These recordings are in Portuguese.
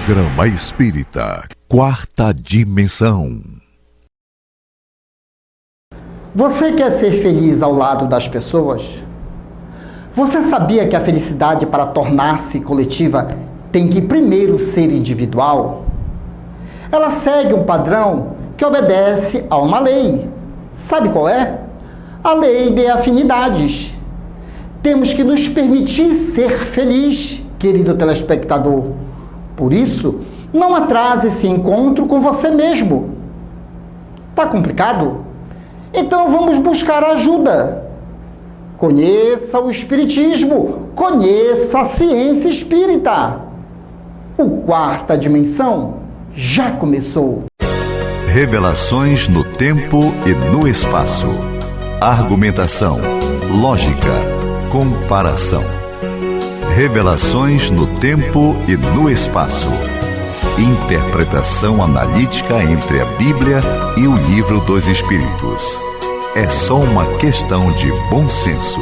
Programa Espírita Quarta Dimensão. Você quer ser feliz ao lado das pessoas? Você sabia que a felicidade, para tornar-se coletiva, tem que primeiro ser individual? Ela segue um padrão que obedece a uma lei. Sabe qual é? A lei de afinidades. Temos que nos permitir ser feliz, querido telespectador. Por isso, não atrase esse encontro com você mesmo. Tá complicado? Então vamos buscar ajuda. Conheça o Espiritismo, conheça a ciência espírita. O Quarta Dimensão já começou. Revelações no tempo e no espaço. Argumentação, lógica, comparação. Revelações no tempo e no espaço. Interpretação analítica entre a Bíblia e o Livro dos Espíritos. É só uma questão de bom senso.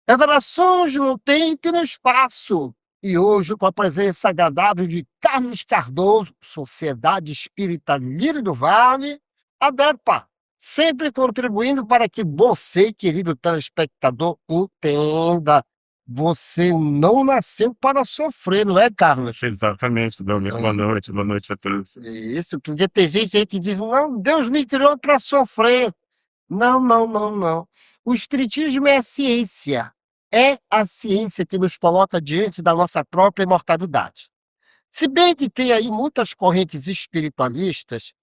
Revelações no tempo e no espaço. E hoje, com a presença agradável de Carlos Cardoso, Sociedade Espírita Lírio do Vale, a DEPA, sempre contribuindo para que você, querido telespectador, entenda. Você não nasceu para sofrer, não é, Carlos? Exatamente, Douglas. Boa noite a todos. Isso, porque tem gente aí que diz, não, Deus me criou para sofrer. Não, não, não, não. O Espiritismo é a ciência. É a ciência que nos coloca diante da nossa própria imortalidade. Se bem que tem aí muitas correntes espiritualistas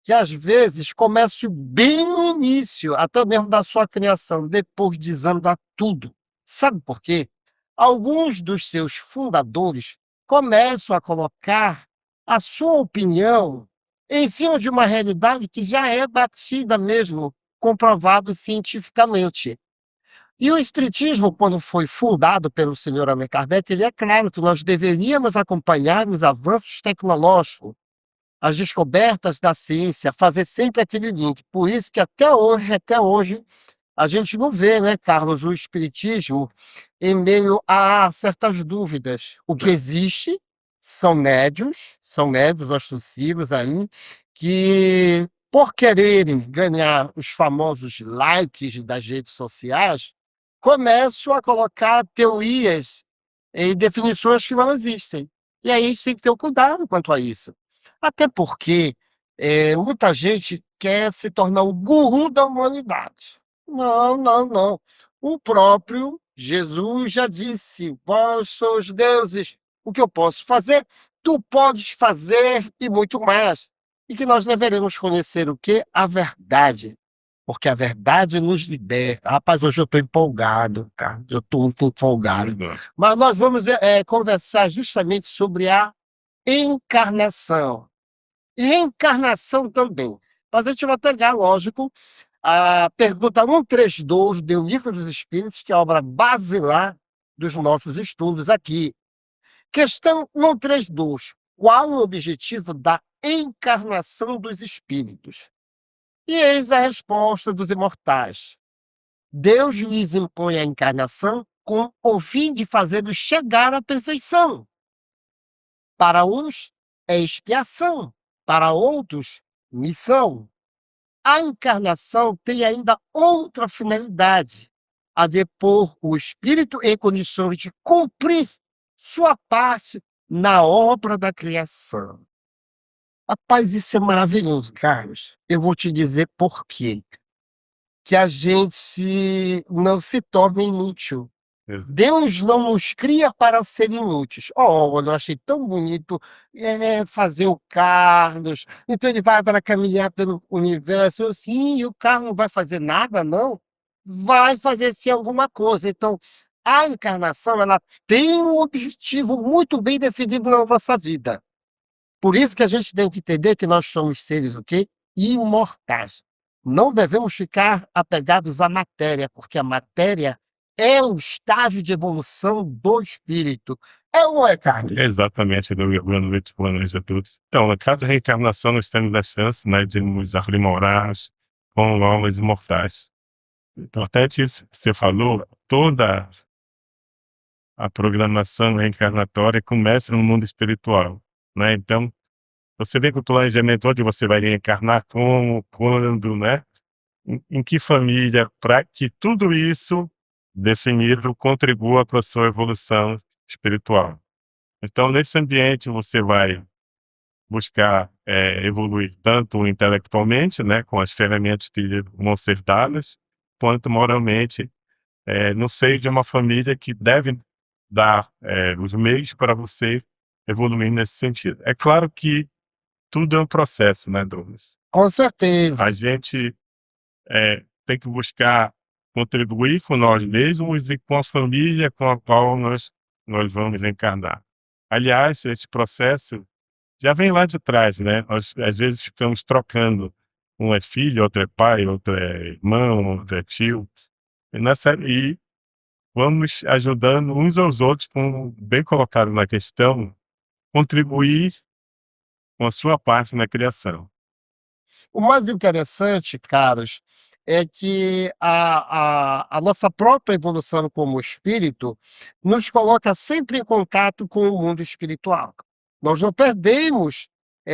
que às vezes começam bem no início, até mesmo da sua criação, depois desanda tudo. Sabe por quê? Alguns dos seus fundadores começam a colocar a sua opinião em cima de uma realidade que já é batida mesmo, comprovado cientificamente. E o Espiritismo, quando foi fundado pelo senhor Allan Kardec, ele é claro que nós deveríamos acompanhar os avanços tecnológicos, as descobertas da ciência, fazer sempre aquele link. Por isso que até hoje, a gente não vê, né, Carlos, o Espiritismo em meio a certas dúvidas. O que existe são médiuns ostensivos aí, que por quererem ganhar os famosos likes das redes sociais, começam a colocar teorias e definições que não existem. E aí a gente tem que ter um cuidado quanto a isso. Até porque muita gente quer se tornar o guru da humanidade. Não, não, não. O próprio Jesus já disse: vós sois deuses. O que eu posso fazer, tu podes fazer e muito mais. E que nós deveremos conhecer o quê? A verdade. Porque a verdade nos liberta. Rapaz, hoje eu estou empolgado, cara. Eu estou muito empolgado. Mas nós vamos conversar justamente sobre a encarnação. E reencarnação também. Mas a gente vai pegar, lógico, a pergunta 132 do Livro dos Espíritos, que é a obra basilar dos nossos estudos aqui. Questão 132. Qual o objetivo da encarnação dos espíritos? E eis a resposta dos imortais. Deus lhes impõe a encarnação com o fim de fazê-los chegar à perfeição. Para uns é expiação, para outros, missão. A encarnação tem ainda outra finalidade, a de pôr o espírito em condições de cumprir sua parte na obra da criação. Rapaz, isso é maravilhoso, Carlos. Eu vou te dizer por quê. Que a gente não se torne inútil. Deus não nos cria para ser inúteis. Oh, eu achei tão bonito fazer o Carlos. Então ele vai para caminhar pelo universo. Eu, sim, e o Carlos não vai fazer nada, não? Vai fazer sim alguma coisa. Então, a encarnação, ela tem um objetivo muito bem definido na nossa vida. Por isso que a gente tem que entender que nós somos seres o quê? Imortais. Não devemos ficar apegados à matéria, porque a matéria é um estágio de evolução do espírito. É ou não é, Carlos? Exatamente, Douglas. Boa noite a todos. Então, a cada reencarnação nós temos a chance, né, de nos aprimorar com almas imortais. Importante isso que você falou, toda a programação reencarnatória começa no mundo espiritual, né? Então, você vê que o planejamento onde você vai reencarnar, como, quando, né? Em que família, para que tudo isso definido contribua para a sua evolução espiritual. Então, nesse ambiente, você vai buscar evoluir tanto intelectualmente, né, com as ferramentas que vão ser dadas, quanto moralmente, no seio de uma família que deve dar os meios para você evoluir nesse sentido. É claro que tudo é um processo, né, Douglas? Com certeza. A gente tem que buscar contribuir com nós mesmos e com a família com a qual nós vamos encarnar. Aliás, esse processo já vem lá de trás, né? Nós, às vezes, ficamos trocando. Um é filho, outro é pai, outro é irmão, outro é tio. E vamos ajudando uns aos outros, como bem colocado na questão, contribuir com a sua parte na criação. O mais interessante, caros, é que a nossa própria evolução como espírito nos coloca sempre em contato com o mundo espiritual. Nós não perdemos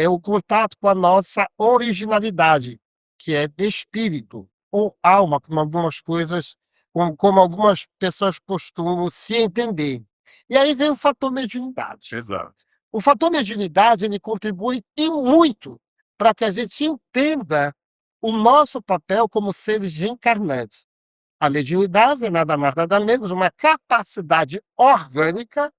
o contato com a nossa originalidade, que é de espírito ou alma, como algumas pessoas costumam se entender. E aí vem o fator mediunidade. Exato. O fator mediunidade, ele contribui e muito para que a gente entenda o nosso papel como seres reencarnantes. A mediunidade é nada mais nada menos uma capacidade orgânica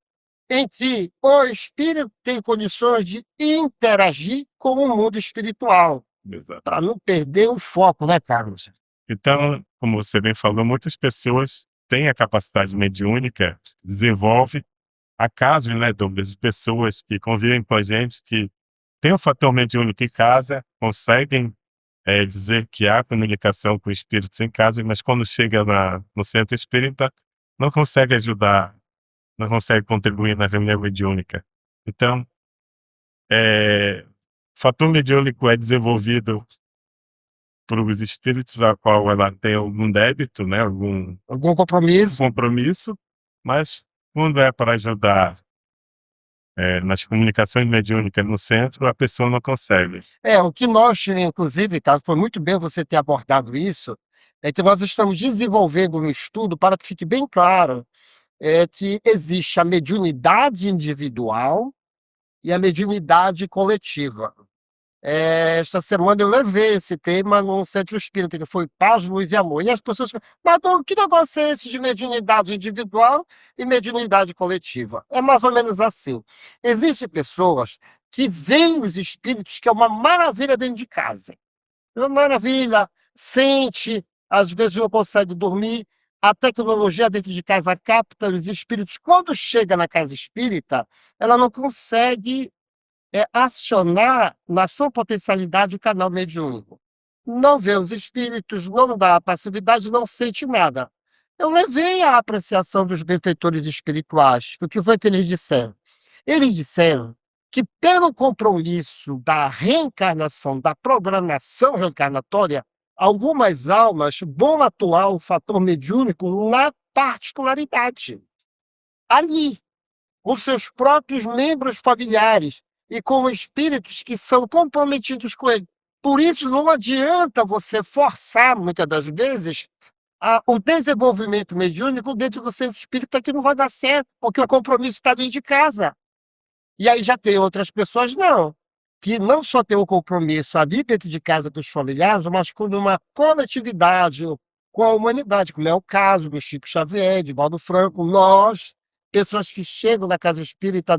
em que o espírito tem condições de interagir com o mundo espiritual, Exato. para não perder o foco, né, Carlos? Então, como você bem falou, muitas pessoas têm a capacidade mediúnica, desenvolve. Há casos, né, Douglas, de pessoas que convivem com a gente, que têm o fator mediúnico em casa, conseguem dizer que há comunicação com espíritos em casa, mas quando chega no centro espírita, não consegue ajudar, não consegue contribuir na reunião mediúnica. Então, o fator mediúnico é desenvolvido por os espíritos a qual ela tem algum débito, né, algum compromisso, mas quando é para ajudar nas comunicações mediúnicas no centro, a pessoa não consegue. O que nós, inclusive, Carlos, foi muito bem você ter abordado isso, é que nós estamos desenvolvendo um estudo para que fique bem claro que existe a mediunidade individual e a mediunidade coletiva. Esta semana eu levei esse tema num centro espírita, que foi Paz, Luz e Amor. E as pessoas falam, mas Dom, que negócio é esse de mediunidade individual e mediunidade coletiva? É mais ou menos assim. Existem pessoas que veem os espíritos, que é uma maravilha dentro de casa. É uma maravilha, sente, às vezes não consegue dormir. A tecnologia dentro de casa capta os espíritos. Quando chega na casa espírita, ela não consegue acionar na sua potencialidade o canal mediúnico. Não vê os espíritos, não dá passividade, não sente nada. Eu levei a apreciação dos benfeitores espirituais. O que foi que eles disseram? Eles disseram que, pelo compromisso da reencarnação, da programação reencarnatória, algumas almas vão atuar o fator mediúnico na particularidade. Ali, com seus próprios membros familiares e com espíritos que são comprometidos com ele. Por isso, não adianta você forçar, muitas das vezes, o desenvolvimento mediúnico dentro do centro espírita, que não vai dar certo, porque o compromisso está dentro de casa. E aí já tem outras pessoas, não, que não só tem o compromisso ali dentro de casa dos familiares, mas com uma coletividade, com a humanidade, como é o caso do Chico Xavier, de Valdo Franco, nós, pessoas que chegam na casa espírita,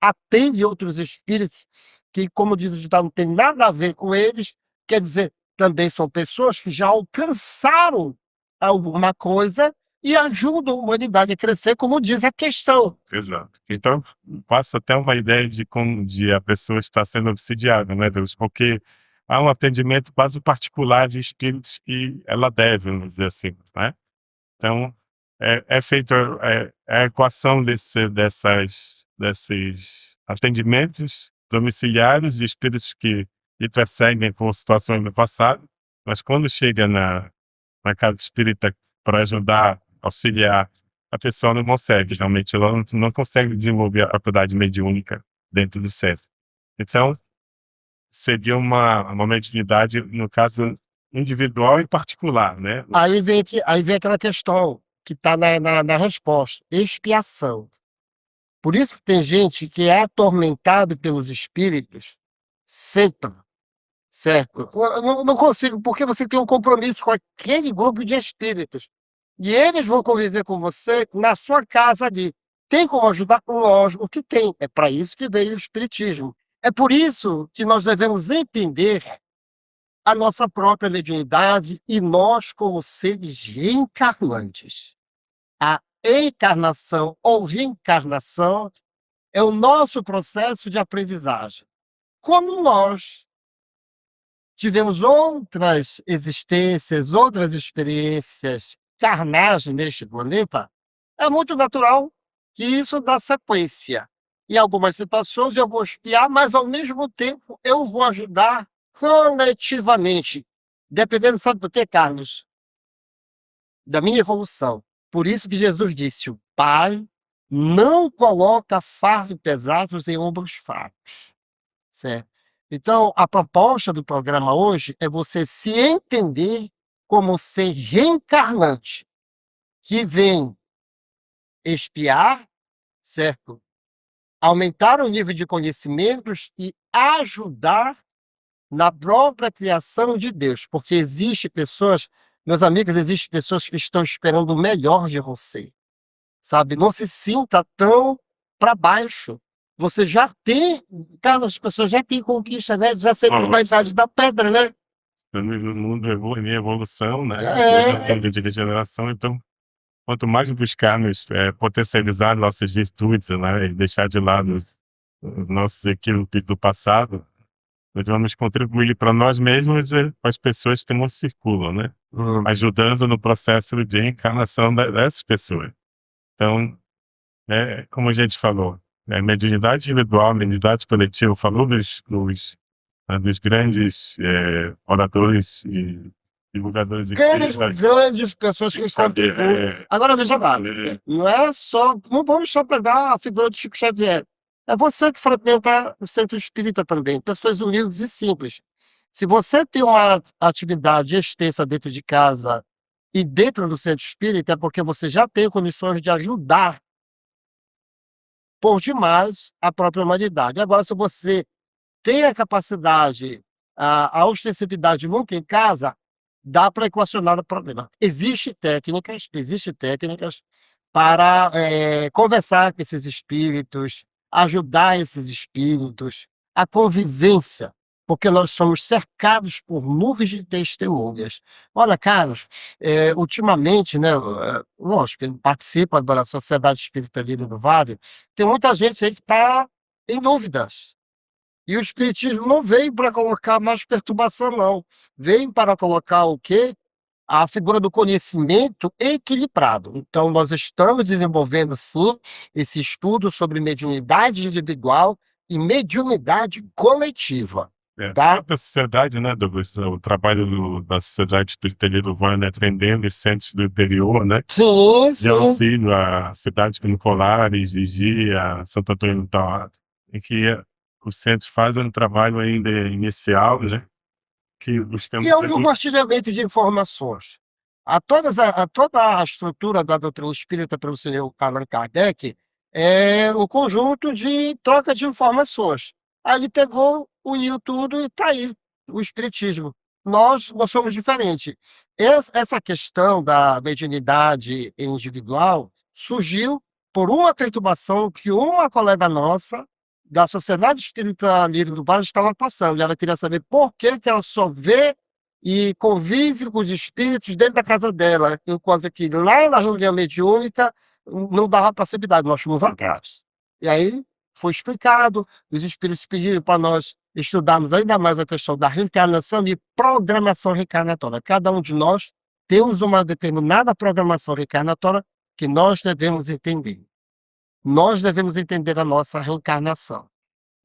atendem outros espíritos que, como diz o ditado, não tem nada a ver com eles, quer dizer, também são pessoas que já alcançaram alguma coisa e ajudam a humanidade a crescer, como diz a questão. Exato. Então, passa até uma ideia de como a pessoa está sendo obsidiada, né, Deus? Porque há um atendimento quase particular de espíritos que ela deve, vamos dizer assim, né? Então, é feita a equação desses atendimentos domiciliares de espíritos que lhe perseguem com situações do passado, mas quando chega na casa espírita para ajudar, auxiliar a pessoa não consegue, realmente ela não consegue desenvolver a faculdade mediúnica dentro do centro. Então, seria uma mediunidade, no caso, individual e particular, né? Aí vem aquela questão que está na resposta: expiação. Por isso que tem gente que é atormentado pelos espíritos sempre, certo? Eu não consigo, porque você tem um compromisso com aquele grupo de espíritos. E eles vão conviver com você na sua casa ali. Tem como ajudar? Lógico que tem. É para isso que veio o espiritismo. É por isso que nós devemos entender a nossa própria mediunidade e nós como seres reencarnantes. A encarnação ou reencarnação é o nosso processo de aprendizagem. Como nós tivemos outras existências, outras experiências carnais neste planeta, é muito natural que isso dá sequência. Em algumas situações eu vou espiar, mas ao mesmo tempo eu vou ajudar coletivamente. Dependendo, sabe do que, Carlos? Da minha evolução. Por isso que Jesus disse: o Pai não coloca fardos pesados em ombros fracos. Certo? Então, a proposta do programa hoje é você se entender como ser reencarnante, que vem expiar, certo? Aumentar o nível de conhecimentos e ajudar na própria criação de Deus. Porque existe pessoas, meus amigos, existem pessoas que estão esperando o melhor de você. Sabe? Não se sinta tão para baixo. Você já tem, cara, as pessoas já têm conquista, né? Já sempre na idade da pedra, né? No mundo em evolução, né? É. De regeneração, então, quanto mais buscarmos potencializar nossas virtudes, né? E deixar de lado os nossos equívocos do passado, nós vamos contribuir para nós mesmos e para as pessoas que nos circulam, né? Ajudando no processo de reencarnação dessas pessoas. Então, como a gente falou, mediunidade individual, mediunidade coletiva, falou dos grandes oradores e divulgadores Grandes pessoas que contribuem. Agora, veja bem, não é só, não vamos só pegar a figura de Chico Xavier. É você que frequenta o centro espírita também, pessoas humildes e simples. Se você tem uma atividade extensa dentro de casa e dentro do centro espírita, é porque você já tem condições de ajudar por demais a própria humanidade. Agora, se você tem a capacidade, a ostensividade muito em casa, dá para equacionar o problema. Existem técnicas para conversar com esses espíritos, ajudar esses espíritos, a convivência, porque nós somos cercados por nuvens de testemunhas. Olha, Carlos, ultimamente, né, lógico, ele participa da Sociedade Espírita Livre do Vale, tem muita gente aí que está em dúvidas. E o Espiritismo não veio para colocar mais perturbação, não. Veio para colocar o quê? A figura do conhecimento equilibrado. Então, nós estamos desenvolvendo, sim, esse estudo sobre mediunidade individual e mediunidade coletiva. Tá? A sociedade, né, Douglas, o trabalho da Sociedade Espírita Livre do Vale, né, atendendo os centros do interior, né? Sim, de auxílio a cidades como Colares, Vigia, Santo Antônio do Tauá, em que os centros fazem um trabalho ainda inicial, né? Que buscamos E é um compartilhamento de informações. Toda a estrutura da doutrina espírita pelo senhor Allan Kardec é o conjunto de troca de informações. Aí ele pegou, uniu tudo e está aí, o espiritismo. Nós somos diferentes. Essa questão da mediunidade individual surgiu por uma perturbação que uma colega nossa da Sociedade Espírita Livre do Vale estava passando. E ela queria saber por que ela só vê e convive com os espíritos dentro da casa dela, enquanto que lá na reunião mediúnica não dava passividade, nós fomos atrás. E aí foi explicado, os espíritos pediram para nós estudarmos ainda mais a questão da reencarnação e programação reencarnatória. Cada um de nós temos uma determinada programação reencarnatória que nós devemos entender. Nós devemos entender a nossa reencarnação.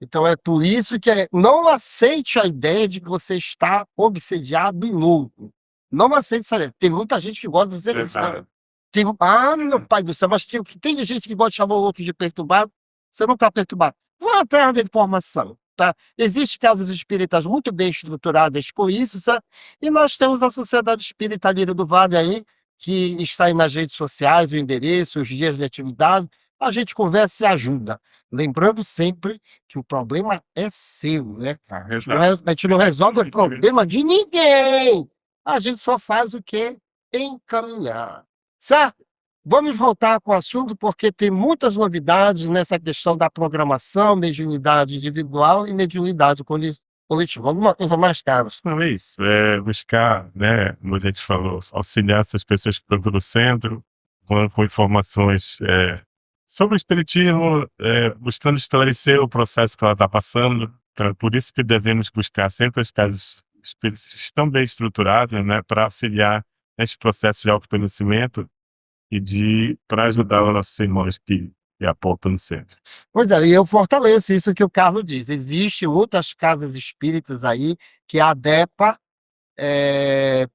Então é por isso que não aceite a ideia de que você está obsediado e louco. Não aceite essa ideia. Tem muita gente que gosta de dizer isso. Né? Meu pai do céu, mas tem gente que gosta de chamar o outro de perturbado. Você não está perturbado. Vá atrás da informação, tá? Existem casas espíritas muito bem estruturadas com isso, sabe? E nós temos a Sociedade Espírita Lírio do Vale aí, que está aí nas redes sociais, o endereço, os dias de atividade. A gente conversa e ajuda. Lembrando sempre que o problema é seu, né, cara? A gente não resolve o problema de ninguém. A gente só faz o quê? Encaminhar. Certo? Vamos voltar com o assunto, porque tem muitas novidades nessa questão da programação, mediunidade individual e mediunidade coletiva. Alguma coisa mais, Carlos? Não é isso, é buscar, né, como a gente falou, auxiliar essas pessoas que procuram o centro, com informações sobre o espiritismo, buscando esclarecer o processo que ela está passando. Então, é por isso que devemos buscar sempre as casas espíritas que estão bem estruturadas, né, para auxiliar nesse processo de autoconhecimento e para ajudar os nossos irmãos que apontam no centro. Pois é, e eu fortaleço isso que o Carlos diz. Existem outras casas espíritas aí que a ADEPA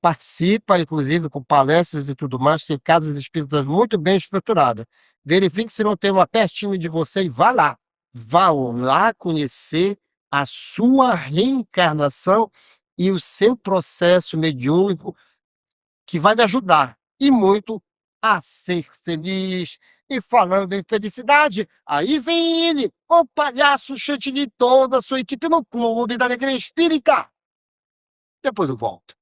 participa, inclusive, com palestras e tudo mais. Tem casas espíritas muito bem estruturadas. Verifique se não tem uma pertinho de você e vá lá. Vá lá conhecer a sua reencarnação e o seu processo mediúnico, que vai lhe ajudar e muito a ser feliz. E falando em felicidade, aí vem ele, o palhaço chantilly, toda a sua equipe no Clube da Alegria Espírita. Depois eu volto.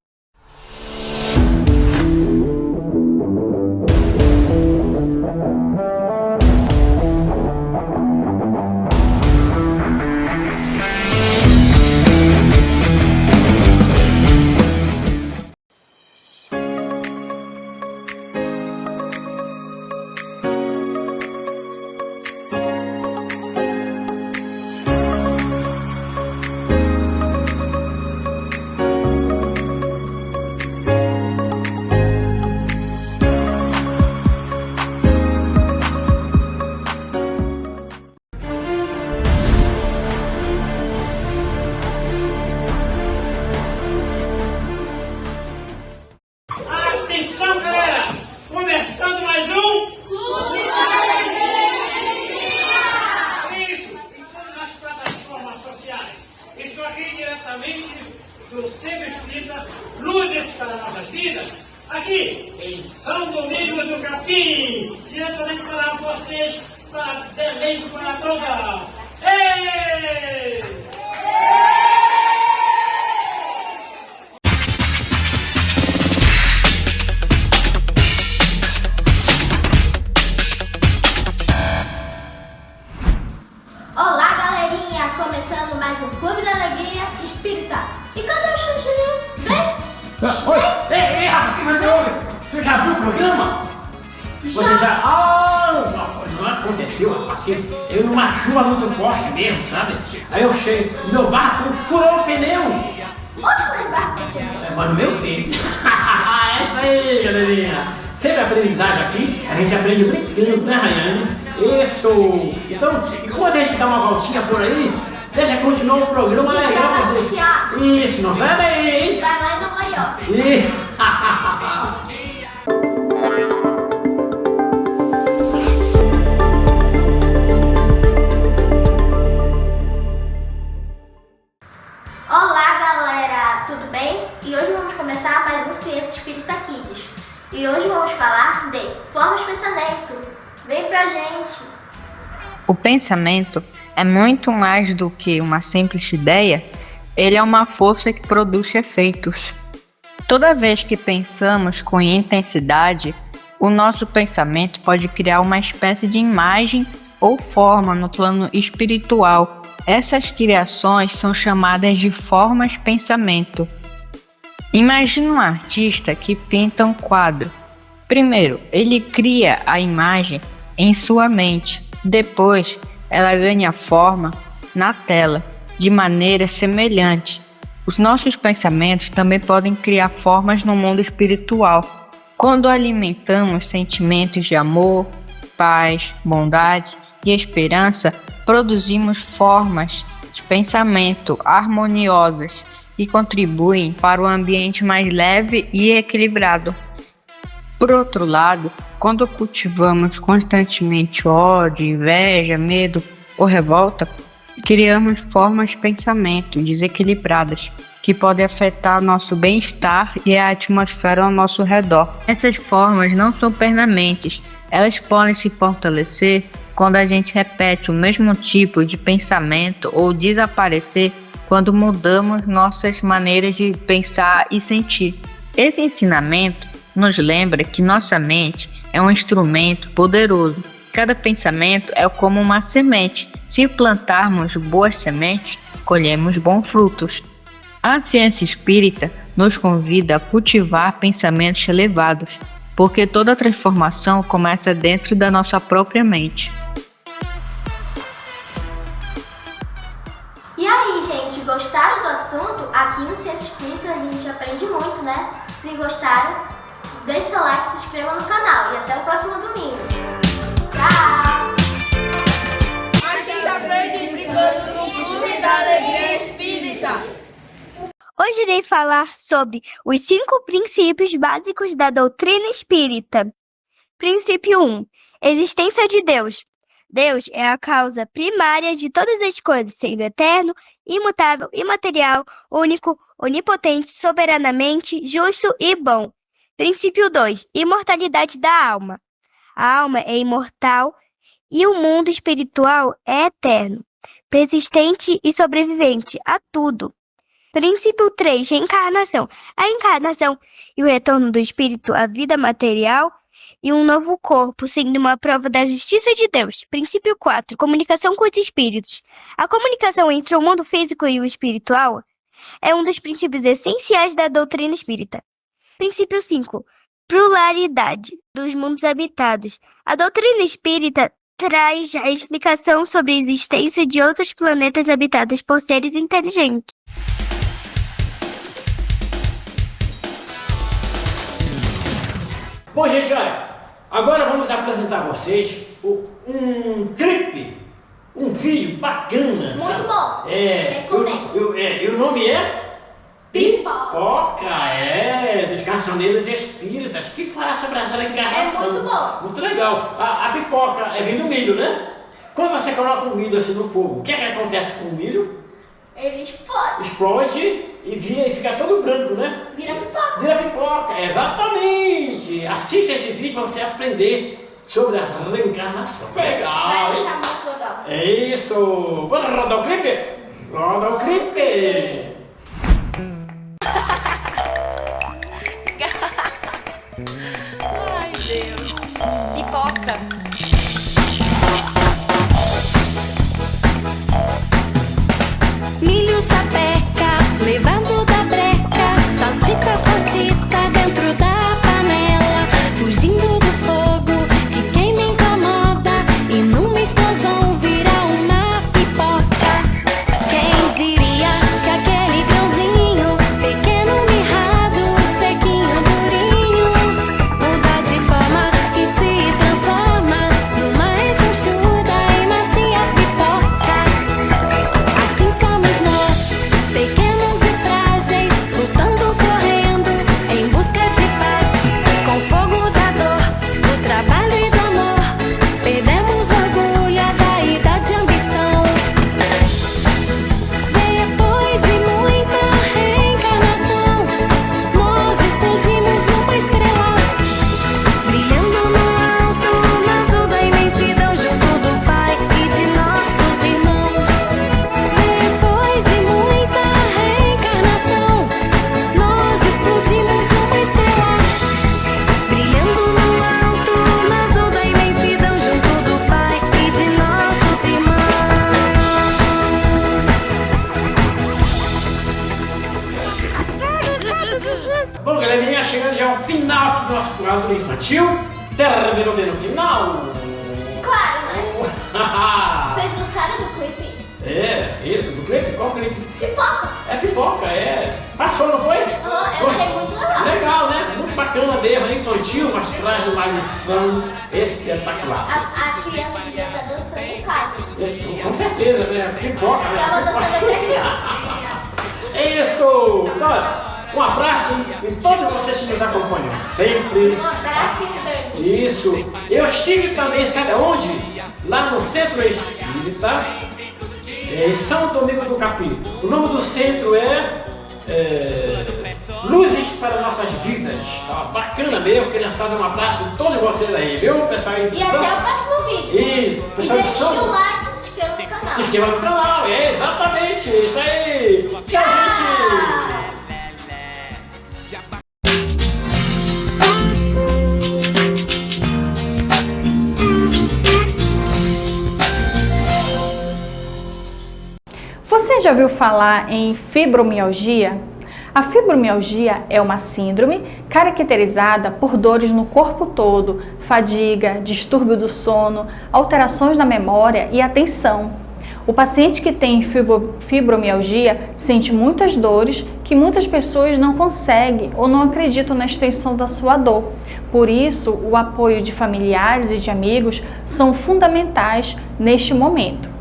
Atenção, galera! Começando mais um Clube da Alegria! Isso, em todas as plataformas sociais. Estou aqui diretamente do Centro Espírita Luzes para Nossas Vidas, aqui em São Domingos do Capim, diretamente para vocês, para deleite para toda. Ei! Olá, galerinha! Começando mais um Clube da Alegria Espírita. E cadê o chantilly? Vem! Ei, rapaz, que mandou? Você já viu o programa? Você já... não aconteceu, rapaz. Eu numa chuva muito forte mesmo, sabe? Aí eu cheguei, meu barco furou o pneu. Onde foi o barco? Mas no meu tempo. Essa aí, galerinha. Sempre aprendizagem aqui, a gente aprende brincando, né, Rayane? Isso! Então, enquanto a gente dá uma voltinha por aí, deixa continuar o programa legal pra vocês. Isso, não sai daí, hein? Vai lá e não vai, ó. Olá, galera! Tudo bem? E hoje vamos começar mais um Ciência Espírita Kids. E hoje vamos falar de formas de pensamento. Vem pra gente! O pensamento é muito mais do que uma simples ideia, ele é uma força que produz efeitos. Toda vez que pensamos com intensidade, o nosso pensamento pode criar uma espécie de imagem ou forma no plano espiritual. Essas criações são chamadas de formas de pensamento. Imagine um artista que pinta um quadro. Primeiro, ele cria a imagem em sua mente. Depois, ela ganha forma na tela, de maneira semelhante. Os nossos pensamentos também podem criar formas no mundo espiritual. Quando alimentamos sentimentos de amor, paz, bondade e esperança, produzimos formas de pensamento harmoniosas e contribuem para um ambiente mais leve e equilibrado. Por outro lado, Quando cultivamos constantemente ódio, inveja, medo ou revolta, criamos formas de pensamento desequilibradas que podem afetar nosso bem-estar e a atmosfera ao nosso redor. Essas formas não são permanentes, elas podem se fortalecer quando a gente repete o mesmo tipo de pensamento ou desaparecer quando mudamos nossas maneiras de pensar e sentir. Esse ensinamento nos lembra que nossa mente é um instrumento poderoso. Cada pensamento é como uma semente. Se plantarmos boas sementes, colhemos bons frutos. A ciência espírita nos convida a cultivar pensamentos elevados, porque toda transformação começa dentro da nossa própria mente. E aí, gente, gostaram do assunto? Aqui no Ciência Espírita a gente aprende muito, né? Se gostaram, deixe seu like, se inscreva no canal e até o próximo domingo. Tchau! A gente aprende brincando no Clube da Alegria Espírita. Hoje irei falar sobre os 5 princípios básicos da doutrina espírita. Princípio 1. Existência de Deus. Deus é a causa primária de todas as coisas, sendo eterno, imutável, imaterial, único, onipotente, soberanamente, justo e bom. Princípio 2. Imortalidade da alma. A alma é imortal e o mundo espiritual é eterno, persistente e sobrevivente a tudo. Princípio 3. Reencarnação. A encarnação e o retorno do espírito à vida material e um novo corpo, sendo uma prova da justiça de Deus. Princípio 4. Comunicação com os espíritos. A comunicação entre o mundo físico e o espiritual é um dos princípios essenciais da doutrina espírita. Princípio 5. Pluralidade dos mundos habitados. A doutrina espírita traz a explicação sobre a existência de outros planetas habitados por seres inteligentes. Bom, gente, olha, agora vamos apresentar a vocês um clipe, um vídeo bacana. Muito bom. Recomendo. E o nome é? Pipoca, dos Cancioneiros Espíritas, que fala sobre a reencarnação. É muito bom. Muito legal. A pipoca é vindo do milho, né? Quando você coloca um milho assim no fogo, o que é que acontece com o milho? Ele explode. Explode e fica todo branco, né? Vira pipoca. Vira pipoca, exatamente. Assista esse vídeo para você aprender sobre a reencarnação. Sério, Legal. vai chamar o Rodolfo. É isso. Bora rodar o clipe? Roda o clipe. Ai, Deus. Pipoca. Milho sapeca, levando da breca, saltita, saltita dentro da panela, fugindo do fogo que queima e incomoda, e numa explosão vira uma pipoca. Quem diria que aquele grãozinho, pequeno, mirrado, sequinho, durinho, muda de forma e se transforma numa rechonchuda e macia pipoca. Assim somos nós, pequenos e frágeis, lutando, correndo, em busca de paz. Com fogo da dor, do trabalho e do amor, perdemos orgulho, a vaidade e a ambição. Depois de muita reencarnação, nós explodimos numa estrela, brilhando no alto, na azul da imensidão, junto do Pai e de nossos irmãos. Depois de muita reencarnação, nós explodimos numa estrela, brilhando no alto, na azul da imensidão, junto do Pai e de nossos irmãos. Bom, galerinha, chegando já ao final aqui do nosso quadro infantil. Terminou bem no final. Claro, né? Vocês gostaram do clipe? Isso, do clipe? Qual clipe? Pipoca. É pipoca, Passou, não foi? Eu achei muito legal. Legal, né? Muito bacana mesmo, infantil, mas traz uma lição espetacular. A criança devia estar dançando em casa. Com certeza, né? Pipoca, né? Tava dançando até criança. É isso! Então, um abraço e todos vocês que nos acompanham sempre. Um abraço e um beijo. Isso. Eu estive também, sabe onde? Lá no Centro Espírita, em São Domingo do Capi. O nome do centro é Luzes para Nossas Vidas. Tá bacana mesmo, criançada, um abraço a todos vocês aí, viu, pessoal? E até o próximo vídeo. E pessoal, deixa o like e se inscreva no canal. se inscreva no canal, exatamente, isso aí. Tchau, gente. Você já ouviu falar em fibromialgia? A fibromialgia é uma síndrome caracterizada por dores no corpo todo, fadiga, distúrbio do sono, alterações na memória e atenção. O paciente que tem fibromialgia sente muitas dores que muitas pessoas não conseguem ou não acreditam na extensão da sua dor. Por isso, o apoio de familiares e de amigos são fundamentais neste momento.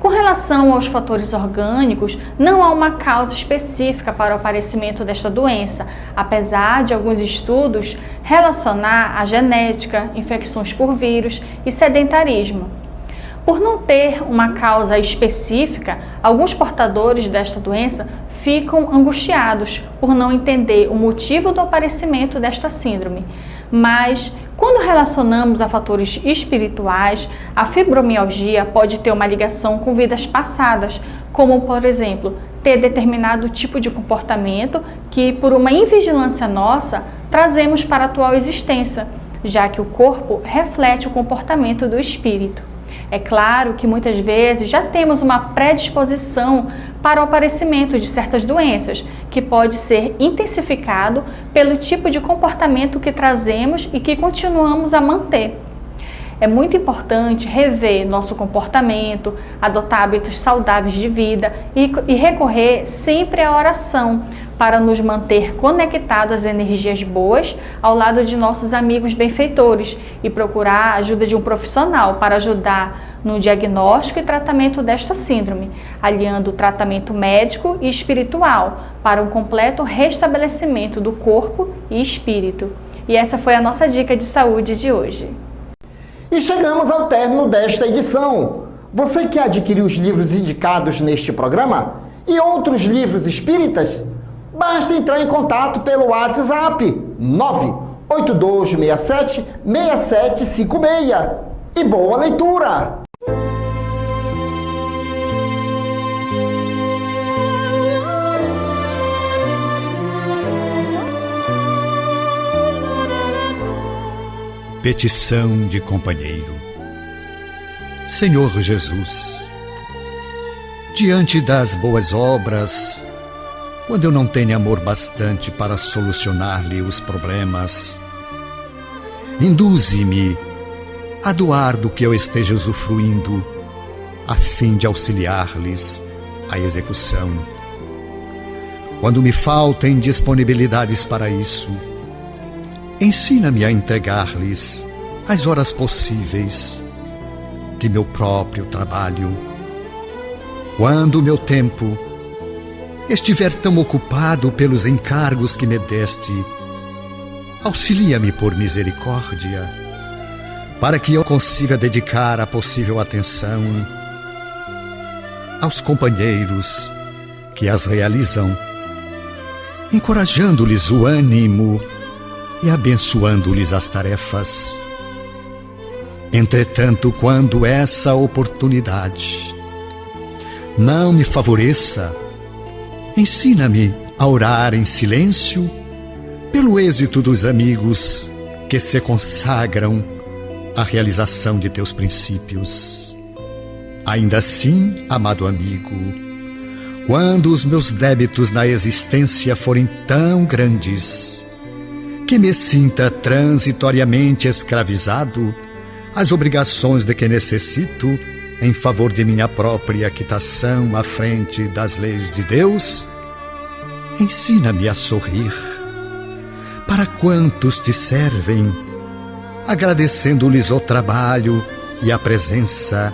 Com relação aos fatores orgânicos, não há uma causa específica para o aparecimento desta doença, apesar de alguns estudos relacionar a genética, infecções por vírus e sedentarismo. Por não ter uma causa específica, alguns portadores desta doença ficam angustiados por não entender o motivo do aparecimento desta síndrome. Mas, quando relacionamos a fatores espirituais, a fibromialgia pode ter uma ligação com vidas passadas, como, por exemplo, ter determinado tipo de comportamento que, por uma invigilância nossa, trazemos para a atual existência, já que o corpo reflete o comportamento do espírito. É claro que muitas vezes já temos uma predisposição para o aparecimento de certas doenças, que pode ser intensificado pelo tipo de comportamento que trazemos e que continuamos a manter. É muito importante rever nosso comportamento, adotar hábitos saudáveis de vida e recorrer sempre à oração para nos manter conectados às energias boas ao lado de nossos amigos benfeitores e procurar a ajuda de um profissional para ajudar no diagnóstico e tratamento desta síndrome, aliando o tratamento médico e espiritual para um completo restabelecimento do corpo e espírito. E essa foi a nossa dica de saúde de hoje. E chegamos ao término desta edição. Você quer adquirir os livros indicados neste programa e outros livros espíritas? Basta entrar em contato pelo WhatsApp 98267-6756. E boa leitura! Petição de companheiro. Senhor Jesus, diante das boas obras, quando eu não tenho amor bastante para solucionar-lhe os problemas, induze-me a doar do que eu esteja usufruindo, a fim de auxiliar-lhes a execução. Quando me faltem disponibilidades para isso, ensina-me a entregar-lhes as horas possíveis de meu próprio trabalho. Quando o meu tempo estiver tão ocupado pelos encargos que me deste, auxilia-me por misericórdia, para que eu consiga dedicar a possível atenção aos companheiros que as realizam, encorajando-lhes o ânimo e abençoando-lhes as tarefas. Entretanto, quando essa oportunidade não me favoreça, ensina-me a orar em silêncio pelo êxito dos amigos que se consagram à realização de teus princípios. Ainda assim, amado amigo, quando os meus débitos na existência forem tão grandes que me sinta transitoriamente escravizado às obrigações de que necessito em favor de minha própria quitação à frente das leis de Deus, ensina-me a sorrir para quantos te servem, agradecendo-lhes o trabalho e a presença,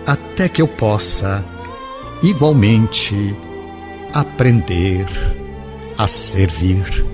até que eu possa, igualmente, aprender a servir.